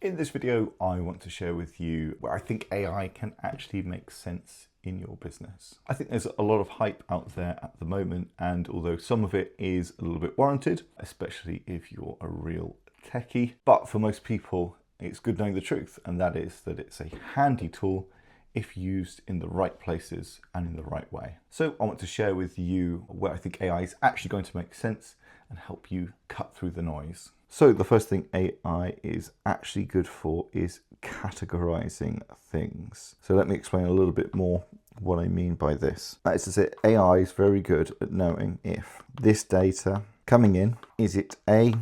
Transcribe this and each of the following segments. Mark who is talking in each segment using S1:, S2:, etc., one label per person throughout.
S1: In this video, I want to share with you where I think AI can actually make sense in your business. I think there's a lot of hype out there at the moment, and although some of it is a little bit warranted, especially if you're a real techie, but for most people, it's good knowing the truth, and that is that it's a handy tool if used in the right places and in the right way. So I want to share with you where I think AI is actually going to make sense and help you cut through the noise. So the first thing AI is actually good for is categorizing things. So let me explain a little bit more what I mean by this. That is to say, AI is very good at knowing if this data coming in, is it A,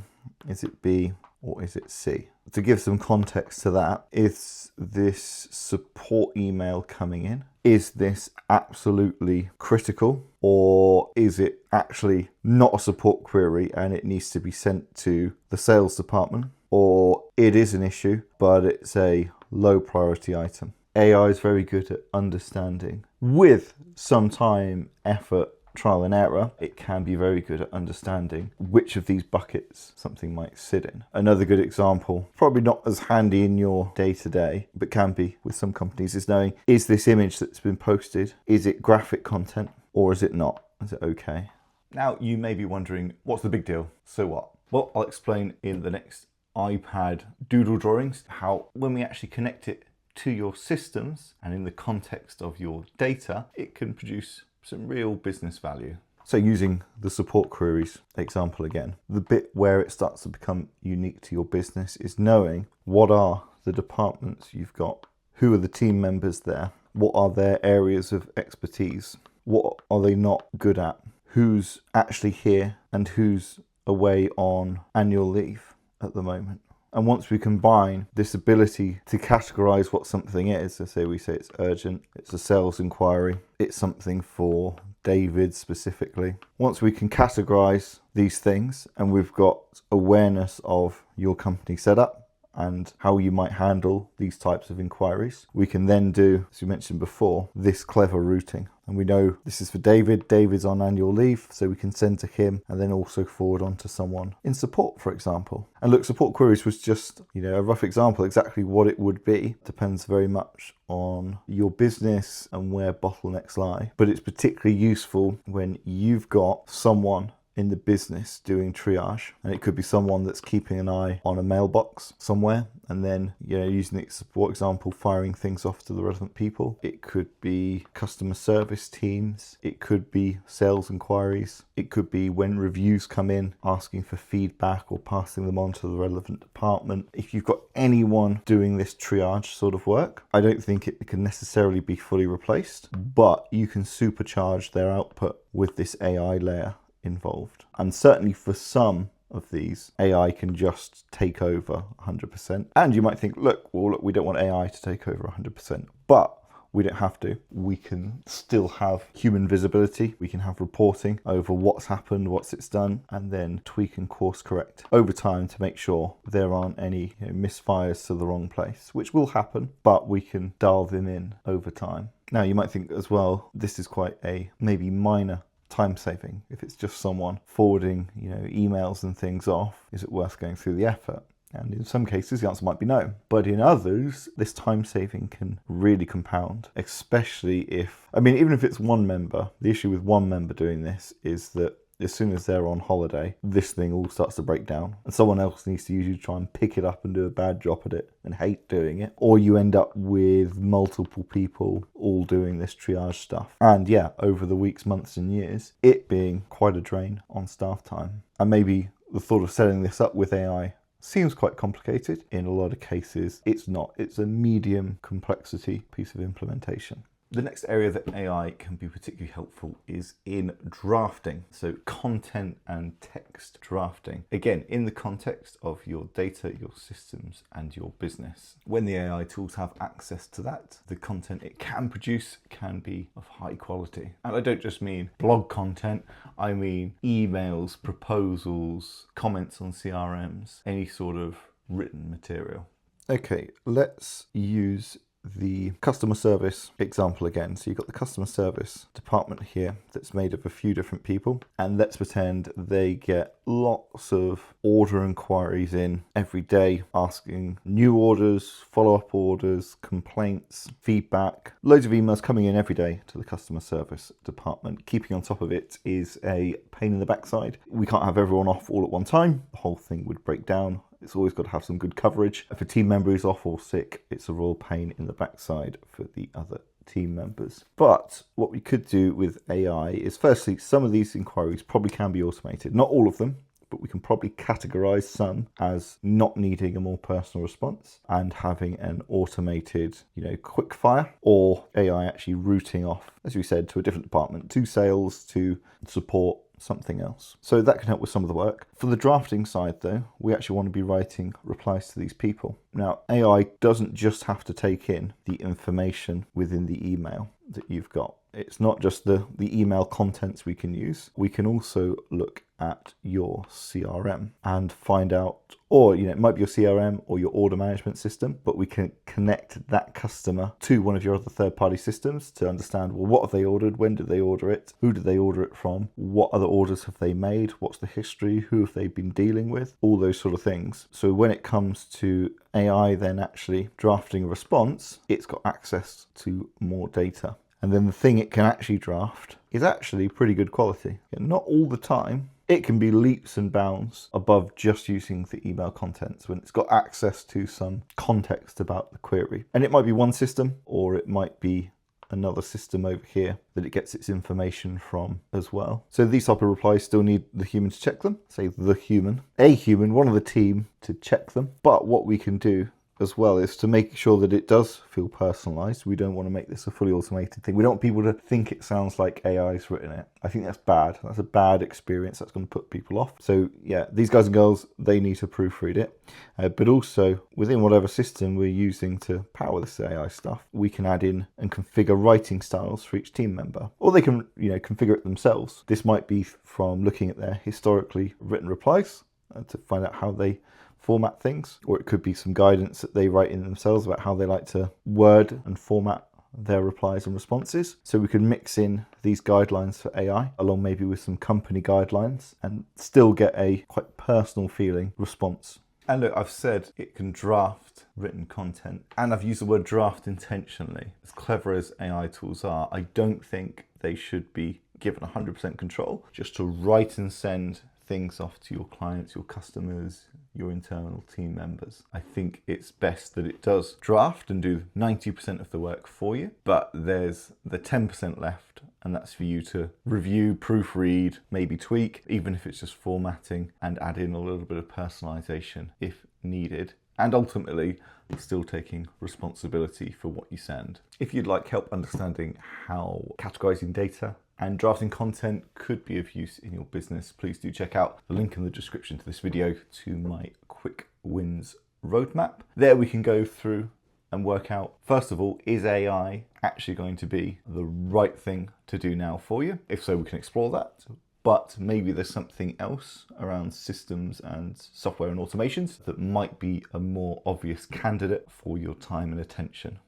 S1: is it B, or is it C? To give some context to that, is this support email coming in? Is this absolutely critical, or is it actually not a support query and it needs to be sent to the sales department? Or it is an issue, but it's a low priority item. AI is very good at understanding, with some time, effort, trial and error, it can be very good at understanding which of these buckets something might sit in. Another good example, probably not as handy in your day-to-day, but can be with some companies, is knowing, is this image that's been posted, is it graphic content or is it not? Is it okay? Now you may be wondering, what's the big deal? So what? Well, I'll explain in the next iPad doodle drawings how when we actually connect it to your systems and in the context of your data, it can produce some real business value. So using the support queries example again, the bit where it starts to become unique to your business is knowing what are the departments you've got, who are the team members there, what are their areas of expertise, what are they not good at, who's actually here and who's away on annual leave at the moment. And once we combine this ability to categorize what something is, so say we say it's urgent, it's a sales inquiry, it's something for David specifically. Once we can categorize these things and we've got awareness of your company setup and how you might handle these types of inquiries, we can then do, as we mentioned before, this clever routing. And we know this is for David. David's on annual leave, so we can send to him and then also forward on to someone in support, for example. And look, support queries was just, a rough example. Exactly what it would be depends very much on your business and where bottlenecks lie. But it's particularly useful when you've got someone in the business doing triage, and it could be someone that's keeping an eye on a mailbox somewhere and then using the support example, firing things off to the relevant people. It could be customer service teams, it could be sales inquiries, it could be when reviews come in asking for feedback or passing them on to the relevant department. If you've got anyone doing this triage sort of work, I don't think it can necessarily be fully replaced, but you can supercharge their output with this AI layer involved. And certainly for some of these, AI can just take over 100%. And you might think, look, we don't want AI to take over 100%, but we don't have to. We can still have human visibility. We can have reporting over what's happened, what's it's done, and then tweak and course correct over time to make sure there aren't any misfires to the wrong place, which will happen, but we can dial them in over time. Now, you might think as well, this is quite a maybe minor time saving. If it's just someone forwarding, emails and things off, is it worth going through the effort? And in some cases, the answer might be no. But in others, this time saving can really compound, especially even if it's one member. The issue with one member doing this is that as soon as they're on holiday, this thing all starts to break down and someone else needs to usually try and pick it up and do a bad job at it and hate doing it. Or you end up with multiple people all doing this triage stuff. And over the weeks, months and years, it being quite a drain on staff time. And maybe the thought of setting this up with AI seems quite complicated. In a lot of cases, it's not. It's a medium complexity piece of implementation. The next area that AI can be particularly helpful is in drafting. So content and text drafting. Again, in the context of your data, your systems, and your business. When the AI tools have access to that, the content it can produce can be of high quality. And I don't just mean blog content, I mean emails, proposals, comments on CRMs, any sort of written material. Okay, let's use the customer service example again. So you've got the customer service department here that's made of a few different people, and let's pretend they get lots of order inquiries in every day, asking new orders, follow-up orders, complaints, feedback, loads of emails coming in every day to the customer service department. Keeping on top of it is a pain in the backside. We can't have everyone off all at one time. The whole thing would break down. It's always got to have some good coverage. If a team member is off or sick, it's a real pain in the backside for the other team members. But what we could do with AI is, firstly, some of these inquiries probably can be automated. Not all of them, but we can probably categorize some as not needing a more personal response and having an automated, quick fire, or AI actually routing off, as we said, to a different department, to sales, to support, something else. So that can help with some of the work. For the drafting side though, we actually want to be writing replies to these people. Now, AI doesn't just have to take in the information within the email that you've got. It's not just the email contents we can use. We can also look at your CRM and find out, or it might be your CRM or your order management system, but we can connect that customer to one of your other third-party systems to understand, well, what have they ordered? When did they order it? Who did they order it from? What other orders have they made? What's the history? Who have they been dealing with? All those sort of things. So when it comes to AI then actually drafting a response, it's got access to more data. And then the thing it can actually draft is actually pretty good quality. Not all the time. It can be leaps and bounds above just using the email contents when it's got access to some context about the query. And it might be one system, or it might be another system over here that it gets its information from as well. So these type of replies still need the human to check them. Say a human, one of the team to check them. But what we can do as well is to make sure that it does feel personalized. We don't want to make this a fully automated thing. We don't want people to think it sounds like AI's written it. I think that's bad. That's a bad experience. That's going to put people off. So yeah, these guys and girls, they need to proofread it. But also within whatever system we're using to power this AI stuff, we can add in and configure writing styles for each team member. Or they can, configure it themselves. This might be from looking at their historically written replies to find out how they format things, or it could be some guidance that they write in themselves about how they like to word and format their replies and responses. So we can mix in these guidelines for AI along maybe with some company guidelines and still get a quite personal feeling response. And look, I've said it can draft written content, and I've used the word draft intentionally. As clever as AI tools are, I don't think they should be given 100% control just to write and send things off to your clients, your customers, your internal team members. I think it's best that it does draft and do 90% of the work for you, but there's the 10% left, and that's for you to review, proofread, maybe tweak, even if it's just formatting, and add in a little bit of personalization if needed. And ultimately, still taking responsibility for what you send. If you'd like help understanding how categorizing data and drafting content could be of use in your business, please do check out the link in the description to this video to my quick wins roadmap. There we can go through and work out, first of all, is AI actually going to be the right thing to do now for you? If so, we can explore that. But maybe there's something else around systems and software and automations that might be a more obvious candidate for your time and attention.